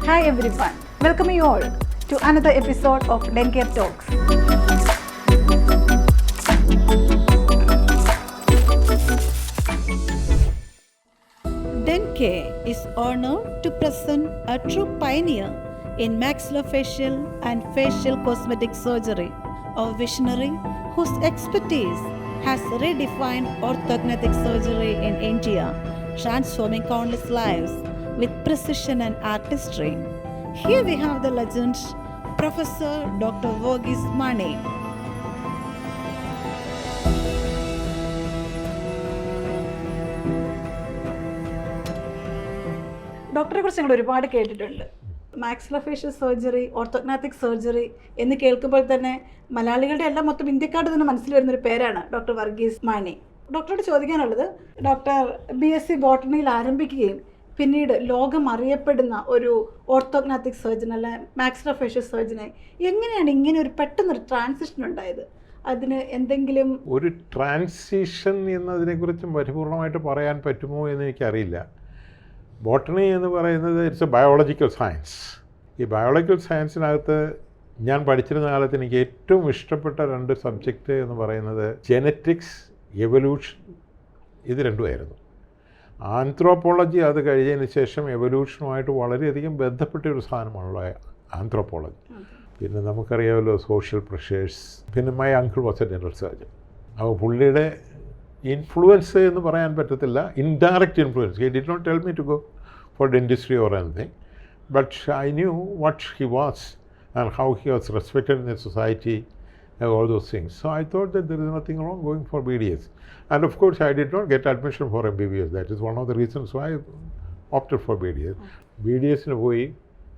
Hi everyone, welcome you all to another episode of Dencare Talks. Dencare is honored to present a true pioneer in maxillofacial and facial cosmetic surgery, a visionary whose expertise has redefined orthodontic surgery in India, transforming countless lives with precision and artistry. Here we have the legend, Professor Dr. Verghese Mani. ഡോക്ടറെ കുറിച്ച് ഞങ്ങൾ ഒരുപാട് കേട്ടിട്ടുണ്ട്. Maxillofacial surgery, ഓർത്തോഗ്നാറ്റിക് surgery എന്ന് കേൾക്കുമ്പോൾ തന്നെ മലയാളികളുടെ എല്ലാം മൊത്തം ഇന്ത്യക്കാരുടെ തന്നെ മനസ്സിൽ വരുന്നൊരു പേരാണ് ഡോക്ടർ വർഗീസ് മാണി. ഡോക്ടറോട് ചോദിക്കാനുള്ളത്, ഡോക്ടർ BSc ബോട്ടണിയിൽ ആരംഭിക്കുകയും പിന്നീട് ലോകം അറിയപ്പെടുന്ന ഒരു ഓർത്തോഗ്നാറ്റിക് സർജൻ അല്ല മാക്സിലോഫേഷ്യൽ സർജനെ എങ്ങനെയാണ് ഇങ്ങനെ ഒരു പെട്ടെന്നൊരു ട്രാൻസിഷൻ ഉണ്ടായത്? അതിന് എന്തെങ്കിലും ഒരു ട്രാൻസിഷൻ എന്നതിനെക്കുറിച്ച് പരിപൂർണമായിട്ട് പറയാൻ പറ്റുമോ എന്ന് എനിക്കറിയില്ല. ബോട്ടണി എന്ന് പറയുന്നത് ഇറ്റ്സ് എ ബയോളജിക്കൽ സയൻസ്. ഈ ബയോളജിക്കൽ സയൻസിനകത്ത് ഞാൻ പഠിച്ചിരുന്ന കാലത്ത് എനിക്ക് ഏറ്റവും ഇഷ്ടപ്പെട്ട രണ്ട് സബ്ജക്റ്റ് എന്ന് പറയുന്നത് ജെനറ്റിക്സ്, എവല്യൂഷൻ, ഇത് രണ്ടുമായിരുന്നു. ആന്ത്രോപോളജി അത് കഴിഞ്ഞതിന് ശേഷം എവല്യൂഷനുമായിട്ട് വളരെയധികം ബന്ധപ്പെട്ട ഒരു സാധനമാണല്ലോ ആന്ത്രോപോളജി. പിന്നെ നമുക്കറിയാമല്ലോ സോഷ്യൽ പ്രഷേഴ്സ്. പിന്നെ my uncle was a general surgeon. അപ്പോൾ പുള്ളിയുടെ ഇൻഫ്ലുവൻസ് എന്ന് പറയാൻ പറ്റത്തില്ല, indirect influence. He did not tell me to go for dentistry or anything, but I knew what he was and how he was respected in the society, all those things. So I thought that there is nothing wrong going for BDS. And of course I did not get admission for MBBS. That is one of the reasons why I opted for BDS. BDSന് പോയി.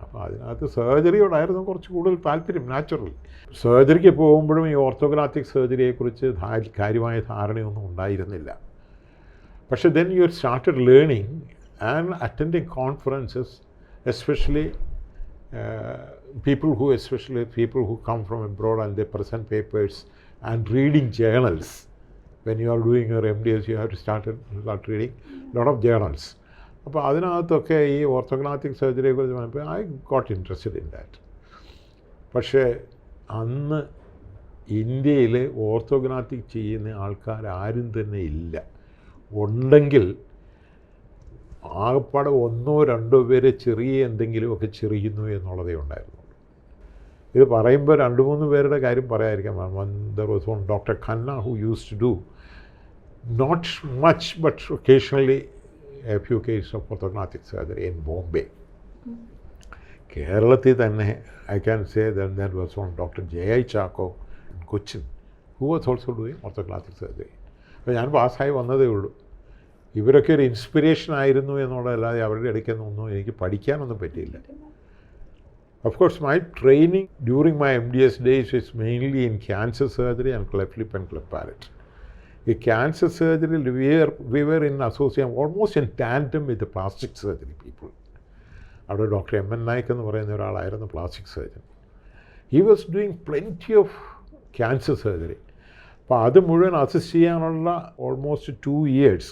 അപ്പോൾ അതിനകത്ത് സർജറിയോടായിരുന്നു കുറച്ച് കൂടുതൽ താല്പര്യം, naturally. സർജറിക്ക് പോകുമ്പോഴും ഈ ഓർത്തോഗ്നാറ്റിക് സർജറിയെക്കുറിച്ച് കാര്യമായ ധാരണയൊന്നും ഉണ്ടായിരുന്നില്ല. പക്ഷേ then you started learning and attending conferences, especially people who come from abroad and they present papers and reading journals. When you are doing your MDS, you have to start reading a lot of journals. അപ്പോൾ അതിനകത്തൊക്കെ ഈ ഓർത്തോഗ്നാറ്റിക് സർജറിയെക്കുറിച്ച് പറഞ്ഞപ്പോൾ I got interested in that. പക്ഷേ അന്ന് ഇന്ത്യയിൽ ഓർത്തോഗ്നാറ്റിക് ചെയ്യുന്ന ആൾക്കാർ ആരും തന്നെ ഇല്ല. ഉണ്ടെങ്കിൽ ആകപ്പാടെ ഒന്നോ രണ്ടോ പേര് ചെറിയ എന്തെങ്കിലുമൊക്കെ ചെറിയുന്നു എന്നുള്ളതേ ഉണ്ടായിരുന്നുള്ളൂ. ഇത് പറയുമ്പോൾ 2-3 പേരുടെ കാര്യം പറയാതിരിക്കാൻ, there was one doctor Khanna who use to do not much but occasionally a few case of orthognathic surgery in Bombay. കേരളത്തിൽ തന്നെ I can say that was one doctor J.I. Chacko in Cochin who was also doing orthognathic surgery. അപ്പോൾ ഞാൻ പാസ്സായി വന്നതേ ഉള്ളൂ. ഇവരൊക്കെ ഒരു inspiration ആയിരുന്നു എന്നുള്ളതല്ലാതെ അവരുടെ ഇടയ്ക്കൊന്നും എനിക്ക് പഠിക്കാനൊന്നും പറ്റിയില്ല. Of course, my training during my MDS days is mainly in cancer surgery and cleft lip and cleft palate. In cancer surgery, we were in association, almost in tandem with the plastic surgery people. അവിടെ doctor M.N. Naik എന്ന് പറയുന്ന ഒരാളായിരുന്നു plastic surgeon. He was doing plenty of cancer surgery. അപ്പോൾ അത് മുഴുവൻ assist ചെയ്യാനുള്ള almost 2 years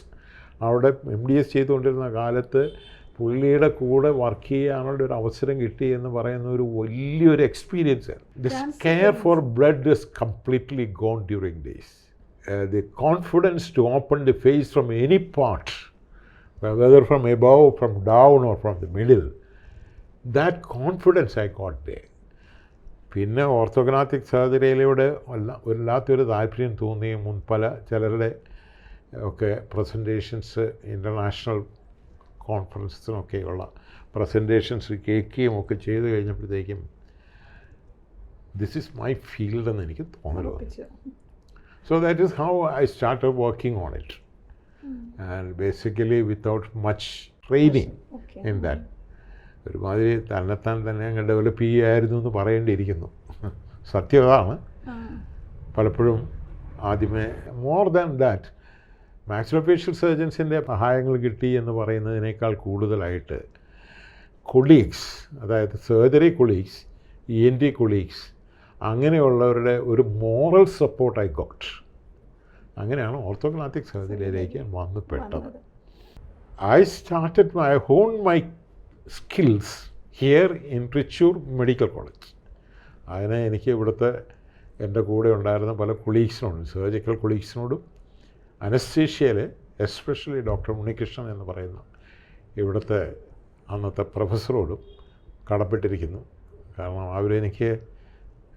അവിടെ MDS ചെയ്തുകൊണ്ടിരുന്ന കാലത്ത് പുള്ളിയുടെ കൂടെ വർക്ക് ചെയ്യാനുള്ള ഒരു അവസരം കിട്ടി എന്ന് പറയുന്ന ഒരു വലിയൊരു experience. This care for blood is completely gone during days. The confidence to open the face from any part, whether from above, from down or from the middle, that confidence I got there. പിന്നെ ഓർത്തോഗ്നാറ്റിക് സർജറിയിലൂടെ വല്ലാത്തൊരു താല്പര്യം തോന്നി. ചിലരുടെ ഒക്കെ presentations, international കോൺഫറൻസിനൊക്കെയുള്ള presentations കേൾക്കുകയും ഒക്കെ ചെയ്ത് കഴിഞ്ഞപ്പോഴത്തേക്കും ദിസ് ഈസ് മൈ ഫീൽഡ് എന്ന് എനിക്ക് തോന്നലോ. So that is how I started working on it and basically without much training in that. ഒരുമാതിരി തന്നെത്താൻ തന്നെ അങ്ങ് ഡെവലപ്പ് ചെയ്യുമായിരുന്നു എന്ന് പറയേണ്ടിയിരിക്കുന്നു. സത്യം അതാണ്. പലപ്പോഴും ആദ്യമേ മോർ ദാൻ ദാറ്റ് മാക്സിലോഫേഷ്യൽ സർജൻസിൻ്റെ സഹായങ്ങൾ കിട്ടി എന്ന് പറയുന്നതിനേക്കാൾ കൂടുതലായിട്ട് കൊളീഗ്സ്, അതായത് സർജറി കൊളീഗ്സ്, ENT കൊളീഗ്സ്, അങ്ങനെയുള്ളവരുടെ ഒരു മോറൽ സപ്പോർട്ട് ഐ ഗോട്ട്. അങ്ങനെയാണ് ഓർത്തോഗ്നാറ്റിക് സർജറിയിലേക്ക് വന്നു പെട്ടത്. I started my skills here in Thrissur medical college. അതിനെ എനിക്ക് ഇവിടുത്തെ എൻ്റെ കൂടെ ഉണ്ടായിരുന്ന പല കൊളീഗ്സിനോടും, സർജിക്കൽ കൊളീഗ്സിനോടും, അനസ്തീഷ്യയിൽ എസ്പെഷ്യലി ഡോക്ടർ ഉണ്ണികൃഷ്ണൻ എന്ന് പറയുന്ന ഇവിടുത്തെ അന്നത്തെ പ്രൊഫസറോടും കടപ്പെട്ടിരിക്കുന്നു. കാരണം അവരെനിക്ക്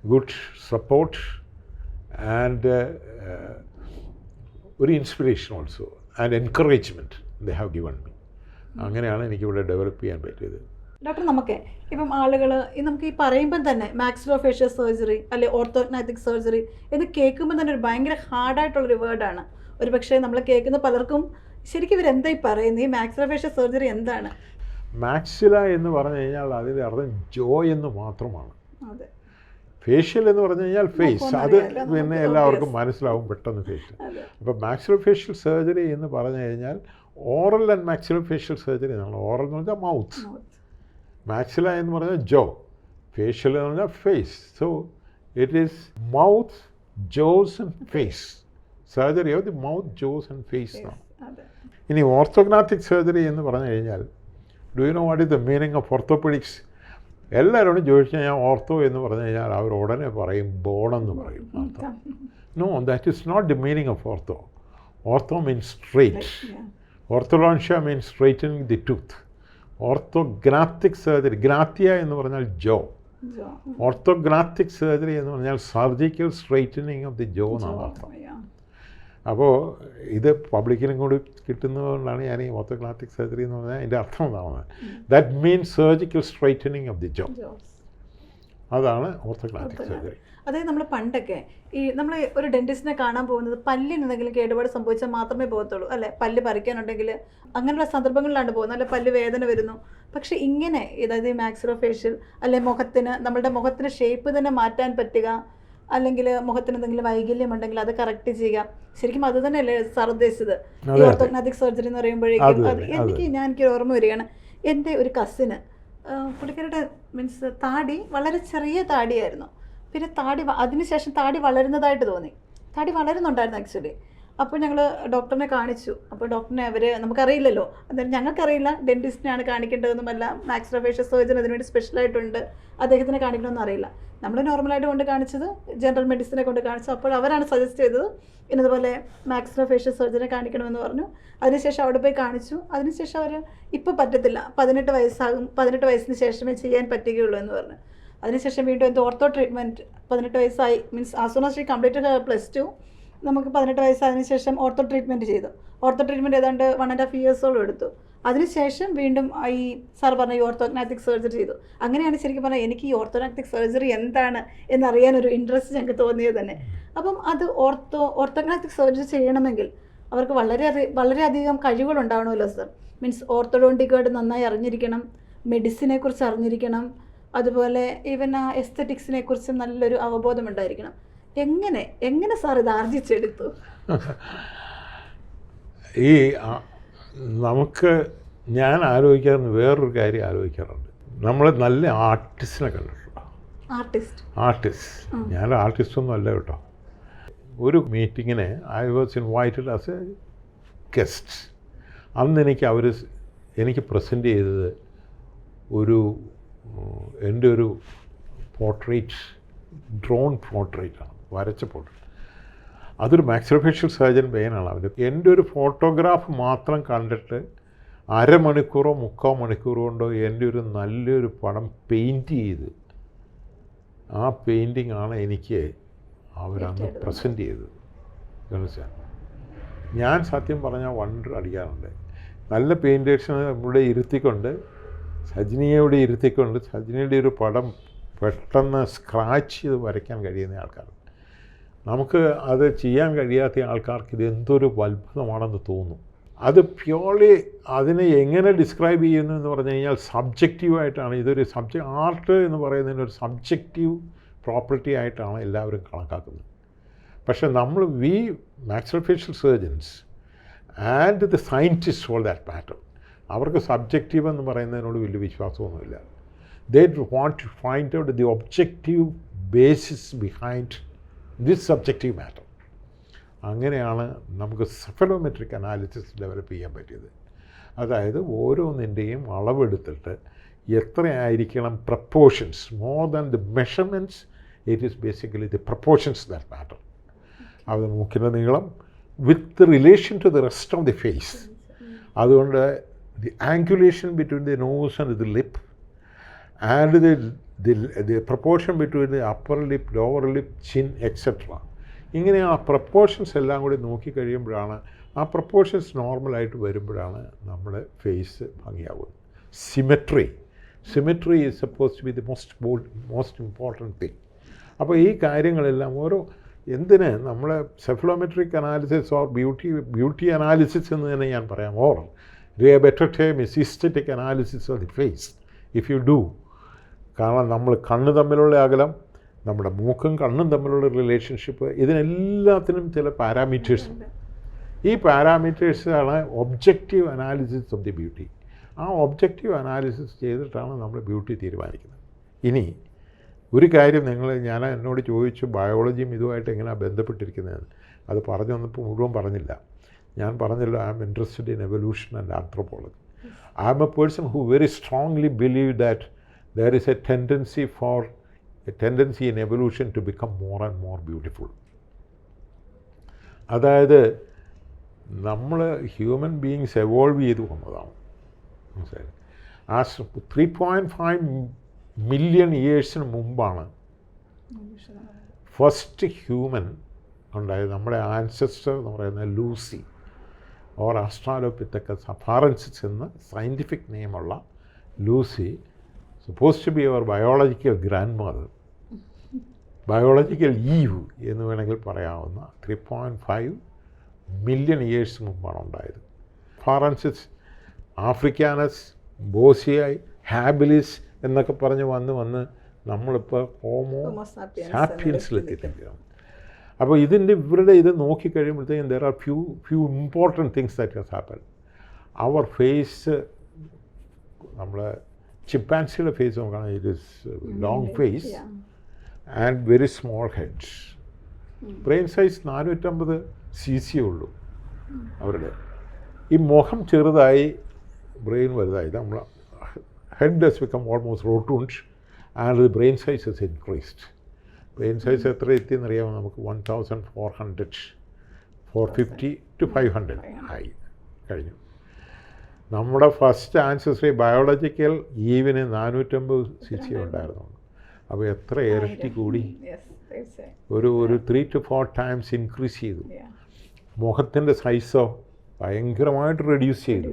ഗുഡ് സപ്പോർട്ട് ആൻഡ് ഒരു inspiration also and encouragement they have given me. അങ്ങനെയാണ് എനിക്കിവിടെ ഡെവലപ്പ് ചെയ്യാൻ പറ്റിയത്. ഡോക്ടർ, നമുക്ക് ഇപ്പം ആളുകൾ നമുക്ക് ഈ പറയുമ്പം തന്നെ മാക്സിലോഫേഷ്യൽ സർജറി അല്ലെ ഓർത്തോഗ്നാറ്റിക് സർജറി എന്ന് കേൾക്കുമ്പോൾ തന്നെ ഒരു ഭയങ്കര ഹാർഡായിട്ടുള്ളൊരു വേർഡാണ്. ഒരു പക്ഷേ നമ്മൾ കേൾക്കുന്ന പലർക്കും ശരിക്കും ഇവരെന്തായി പറയുന്നത്, ഈ മാക്സിലോഫേഷ്യൽ സർജറി എന്താണ്? മാക്സില എന്ന് പറഞ്ഞു കഴിഞ്ഞാൽ അതിൻ്റെ അർത്ഥം ജോ എന്ന് മാത്രമാണ്. അതെ. ഫേഷ്യൽ എന്ന് പറഞ്ഞു കഴിഞ്ഞാൽ ഫേസ്, അത് പിന്നെ എല്ലാവർക്കും മനസ്സിലാവും പെട്ടെന്ന് ഫേഷ്യൽ. അപ്പോൾ മാക്സിലോഫേഷ്യൽ സർജറി എന്ന് പറഞ്ഞു കഴിഞ്ഞാൽ ഓറൽ ആൻഡ് മാക്സിലോഫേഷ്യൽ സർജറി എന്നാണ്. ഓറൽ എന്ന് പറഞ്ഞാൽ മൗത്ത്, മാക്സില എന്ന് പറഞ്ഞാൽ ജോ, ഫേഷ്യൽ എന്ന് പറഞ്ഞാൽ face. So it is mouth, jaws and face. Surgery of the mouth, jaws and face എന്നാണ്. ഇനി ഓർത്തോഗ്നാറ്റിക് സർജറി എന്ന് പറഞ്ഞു കഴിഞ്ഞാൽ, do you know what is the meaning of orthopaedics? എല്ലാവരോടും ചോദിച്ചു കഴിഞ്ഞാൽ ഓർത്തോ എന്ന് പറഞ്ഞു കഴിഞ്ഞാൽ അവർ ഉടനെ പറയും ബോണെന്ന് പറയും. No, that is not the meaning of ortho. Ortho means straight. Orthodontia means straightening the tooth. Orthognathic surgery, gnathia എന്ന് പറഞ്ഞാൽ ജോ. ഓർത്തോഗ്നാറ്റിക് സർജറി എന്ന് പറഞ്ഞാൽ surgical straightening of the jaw എന്നാണ് അർത്ഥം. അപ്പോൾ ഇത് പബ്ലിക്കിനും കൂടി കിട്ടുന്നതുകൊണ്ടാണ് ഞാൻ ഈ ഓർത്തോഗ്നാറ്റിക് സർജറി എന്ന് പറഞ്ഞാൽ അതിൻ്റെ അർത്ഥം എന്താണ്. That means surgical straightening of the jaw. അതാണ് ഓർത്തോഗ്നാറ്റിക് സർജറി. അതായത് നമ്മൾ പണ്ടൊക്കെ നമ്മൾ ഒരു ഡെന്റിസ്റ്റിനെ കാണാൻ പോകുന്നത് പല്ലിന് എന്തെങ്കിലും കേടുപാട് സംഭവിച്ചാൽ മാത്രമേ പോകത്തുള്ളൂ, അല്ലെ? പല്ല് പറിക്കാനുണ്ടെങ്കിൽ അങ്ങനെയുള്ള സന്ദർഭങ്ങളിലാണ് പോകുന്നത്, അല്ലെ പല്ല് വേദന വരുന്നു. പക്ഷേ ഇങ്ങനെ, അതായത് ഈ മാക്സിലോഫേഷ്യൽ അല്ലെ നമ്മളുടെ മുഖത്തിന് ഷേപ്പ് തന്നെ മാറ്റാൻ പറ്റുക, അല്ലെങ്കിൽ മുഖത്തിന് എന്തെങ്കിലും വൈകല്യം ഉണ്ടെങ്കിൽ അത് കറക്റ്റ് ചെയ്യുക. ശരിക്കും അത് തന്നെയല്ലേ സാർ ഉദ്ദേശിച്ചത് ഈ ഓർത്തോഗ്നാറ്റിക് സർജറി എന്ന് പറയുമ്പോഴേക്കും? എനിക്കൊരു ഓർമ്മ വരികയാണ്, എൻ്റെ ഒരു കസിന്, പുള്ളിക്കാരുടെ മീൻസ് താടി വളരെ ചെറിയ താടിയായിരുന്നു. പിന്നെ അതിനുശേഷം താടി വളരുന്നതായിട്ട് തോന്നി. താടി വളരുന്നുണ്ടായിരുന്നു ആക്ച്വലി. അപ്പോൾ ഞങ്ങൾ ഡോക്ടറിനെ കാണിച്ചു. അപ്പോൾ ഡോക്ടറിനെ നമുക്കറിയില്ലല്ലോ, അതായത് ഞങ്ങൾക്കറിയില്ല ഡെൻറ്റിസ്റ്റിനെയാണ് കാണിക്കേണ്ടതെന്നുമല്ല, മാക്സിലോഫേഷ്യൽ സർജൻ അതിനുവേണ്ടി സ്പെഷ്യലായിട്ടുണ്ട്, അദ്ദേഹത്തിനെ കാണിക്കണമെന്ന് അറിയില്ല. നമ്മൾ നോർമലായിട്ട് കൊണ്ട് കാണിച്ചത് ജനറൽ മെഡിസിനെ കൊണ്ട് കാണിച്ചു. അപ്പോൾ അവരാണ് സജസ്റ്റ് ചെയ്തത് ഇന്നതുപോലെ മാക്സിലോഫേഷ്യൽ സർജനെ കാണിക്കണമെന്ന് പറഞ്ഞു. അതിനുശേഷം അവിടെ പോയി കാണിച്ചു. അതിനുശേഷം അവർ ഇപ്പോൾ പറ്റത്തില്ല, 18 വയസ്സിന് ശേഷമേ ചെയ്യാൻ പറ്റുകയുള്ളൂ എന്ന് പറഞ്ഞു. അതിനുശേഷം വീണ്ടും ഓർത്തോ ട്രീറ്റ്മെൻറ്റ് 18 വയസ്സായി, means as soon as she completed +2 നമുക്ക് 18 വയസ്സായതിനു ശേഷം ഓർത്തോ ട്രീറ്റ്മെൻറ്റ് ചെയ്തു. ഓർത്തോ ട്രീറ്റ്മെൻറ്റ് ഏതാണ്ട് 1.5 ഇയേഴ്സോളം എടുത്തു. അതിനുശേഷം വീണ്ടും ഈ സാർ പറഞ്ഞ ഈ ഓർത്തോഗ്നാറ്റിക് സർജറി ചെയ്തു. അങ്ങനെയാണ് ശരിക്കും പറഞ്ഞാൽ എനിക്ക് ഈ ഓർത്തോഗ്നാറ്റിക് സർജറി എന്താണ് എന്നറിയാനൊരു ഇൻട്രസ്റ്റ് ഞങ്ങൾക്ക് തോന്നിയത് തന്നെ. അപ്പം അത് ഓർത്തോഗ്നാറ്റിക് സർജറി ചെയ്യണമെങ്കിൽ അവർക്ക് വളരെയധികം കഴിവുകളുണ്ടാവണമല്ലോ സർ. മീൻസ് ഓർത്തോഡോണ്ടിക്കായിട്ട് നന്നായി അറിഞ്ഞിരിക്കണം, മെഡിസിനെ കുറിച്ച് അറിഞ്ഞിരിക്കണം, അതുപോലെ ഈവൻ ആ എസ്തറ്റിക്സിനെ കുറിച്ചും നല്ലൊരു അവബോധം ഉണ്ടായിരിക്കണം. എങ്ങനെ സാർ ഇത് ആർജിച്ചെടുത്തു? ഞാൻ ആലോചിക്കാറുണ്ട്, വേറൊരു കാര്യം ആലോചിക്കാറുണ്ട്. നമ്മൾ നല്ല ആർട്ടിസ്റ്റിനെ കണ്ടിട്ടുണ്ടോ? ആർട്ടിസ്റ്റ് ഞാൻ ആർട്ടിസ്റ്റൊന്നും അല്ല കേട്ടോ. ഒരു മീറ്റിങ്ങിന് I was invited as A guest. അന്ന് എനിക്ക് പ്രസൻറ്റ് ചെയ്തത് എൻ്റെ ഒരു പോർട്രേറ്റ്, ഡ്രോൺ പോർട്രേറ്റാണ്, വരച്ച പോർട്രേറ്റ്. അതൊരു മാക്സിലോഫേഷ്യൽ സർജൻ പെയിനാണ്. എൻ്റെ ഒരു ഫോട്ടോഗ്രാഫ് മാത്രം കണ്ടിട്ട് അരമണിക്കൂറോ 3/4 മണിക്കൂർ കൊണ്ടോ എൻ്റെ ഒരു നല്ലൊരു പടം പെയിൻറ്റ് ചെയ്ത്, ആ പെയിൻറ്റിങ് ആണ് എനിക്ക് അവരന്ന് പ്രസൻറ്റ് ചെയ്തത്. ഞാൻ സത്യം പറഞ്ഞാൽ വണ്ടർ അടിക്കാറുണ്ട്. നല്ല പെയിൻറ്റേഴ്സിനെ ഇവിടെ ഇരുത്തിക്കൊണ്ട്, സജിനിയുടെ ഒരു പടം പെട്ടെന്ന് സ്ക്രാച്ച് ചെയ്ത് വരയ്ക്കാൻ കഴിയുന്ന ആൾക്കാർ. നമുക്ക് അത് ചെയ്യാൻ കഴിയാത്ത ആൾക്കാർക്ക് ഇത് എന്തൊരു അത്ഭുതമാണെന്ന് തോന്നും. അത് പ്യോർലി അതിനെ എങ്ങനെ ഡിസ്ക്രൈബ് ചെയ്യുന്നു എന്ന് പറഞ്ഞു കഴിഞ്ഞാൽ സബ്ജക്റ്റീവായിട്ടാണ്. ഇതൊരു ആർട്ട് എന്ന് പറയുന്നതിന് ഒരു സബ്ജക്റ്റീവ് പ്രോപ്പർട്ടി ആയിട്ടാണ് എല്ലാവരും കണക്കാക്കുന്നത്. പക്ഷേ we maxillofacial surgeons and the scientist for that matter, അവർക്ക് സബ്ജക്റ്റീവ് എന്ന് പറയുന്നതിനോട് വലിയ വിശ്വാസമൊന്നുമില്ല. They want to find out the objective basis behind this subjective matter. അങ്ങനെയാണ് നമുക്ക് സെഫലോമെട്രിക് അനാലിസിസ് ഡെവലപ്പ് ചെയ്യാൻ പറ്റിയത്. അതായത് ഓരോന്നിൻ്റെയും അളവെടുത്തിട്ട് എത്രയായിരിക്കണം proportions, more than the measurements, it is basically the proportions that matter. അത് മൂക്കിൻ്റെ നീളം with relation to the rest of the face. അതുകൊണ്ട് the angulation between the nose and the lip and the proportion between the upper lip, lower lip, chin etcetera. ഇങ്ങനെ ആ proportions എല്ലാം കൂടി നോക്കിക്കഴിയുമ്പോഴാണ്, ആ proportions നോർമലായിട്ട് വരുമ്പോഴാണ് നമ്മുടെ ഫേസ് ഭംഗിയാകുന്നത്. Symmetry is suppose to be the most important thing. അപ്പോൾ ഈ കാര്യങ്ങളെല്ലാം ഓരോ എന്തിന് നമ്മളെ cephalometric analysis or beauty analysis എന്ന് തന്നെ ഞാൻ പറയാം, or a better term is aesthetic analysis of the face if you do. കാരണം നമ്മൾ കണ്ണ് തമ്മിലുള്ള അകലം, നമ്മുടെ മൂക്കും കണ്ണും തമ്മിലുള്ള റിലേഷൻഷിപ്പ്, ഇതിനെല്ലാത്തിനും ചില പാരാമീറ്റേഴ്സ് ഉണ്ട്. ഈ പാരാമീറ്റേഴ്സാണ് objective analysis of the beauty. ആ ഒബ്ജക്റ്റീവ് അനാലിസിസ് ചെയ്തിട്ടാണ് നമ്മൾ ബ്യൂട്ടി തീരുമാനിക്കുന്നത്. ഇനി ഒരു കാര്യം ഞാൻ എന്നോട് ചോദിച്ചു ബയോളജിയും ഇതുമായിട്ട് എങ്ങനെയാണ് ബന്ധപ്പെട്ടിരിക്കുന്നതെന്ന്. അത് പറഞ്ഞു വന്നപ്പോൾ മുഴുവൻ പറഞ്ഞില്ല. ഞാൻ പറഞ്ഞല്ലോ, I am interested in evolution and anthropology. I am a person who very strongly believe that there is a tendency in evolution to become more and more beautiful. അതായത് നമ്മൾ ഹ്യൂമൻ ബീയിങ്സ് എവോൾവ് ചെയ്ത് വന്നതാണ്. മനസ്സിലായി? ആ 3.5 million ഇയേഴ്സിന് മുമ്പാണ് first human ഉണ്ടായത്. നമ്മുടെ ancestor എന്ന് പറയുന്ന ലൂസി ഓർ ആസ്ട്രാലോപിത്തക്കസ് അഫാറൻസിസ് എന്ന സയൻറ്റിഫിക് നെയിമുള്ള Lucy, supposed to be our biological grandmother, biological Eve എന്ന് വേണമെങ്കിൽ പറയാവുന്ന 3.5 മില്യൺ ഇയേഴ്സ് മുമ്പാണ് ഉണ്ടായത്. ഫാറൻസിസ്, ആഫ്രിക്കാനസ്, ബോസിയായി, ഹാബിലിസ് എന്നൊക്കെ പറഞ്ഞ് വന്ന് നമ്മളിപ്പോൾ ഹോമോ സാപ്പിയൻസിലെത്തിയിരിക്കുകയാണ്. അപ്പോൾ ഇവരുടെ ഇത് നോക്കിക്കഴിയുമ്പോഴത്തേക്കും there are few important things that has happened. Our face, നമ്മളെ ചിമ്പാൻസിയുടെ ഫേസ് നോക്കുകയാണെങ്കിൽ it is long face and very small heads. Brain size 450 cc ഉള്ളൂ അവരുടെ. ഈ മുഖം ചെറുതായി, ബ്രെയിൻ വലുതായി. നമ്മൾ head does become almost rotund and the brain size is increased. Brain size എത്ര എത്തിയെന്നറിയാമോ? നമുക്ക് 1400, 450 to 500 ആയി കഴിഞ്ഞു. നമ്മുടെ ഫസ്റ്റ് ആൻസസ്ട്രി ബയോളജിക്കൽ ഈവിന് 450 cc ഉണ്ടായിരുന്നു. അപ്പോൾ എത്ര ഇരട്ടി കൂടി? ഒരു 3 to 4 times ഇൻക്രീസ് ചെയ്തു. മുഖത്തിൻ്റെ സൈസോ ഭയങ്കരമായിട്ട് റെഡ്യൂസ് ചെയ്തു.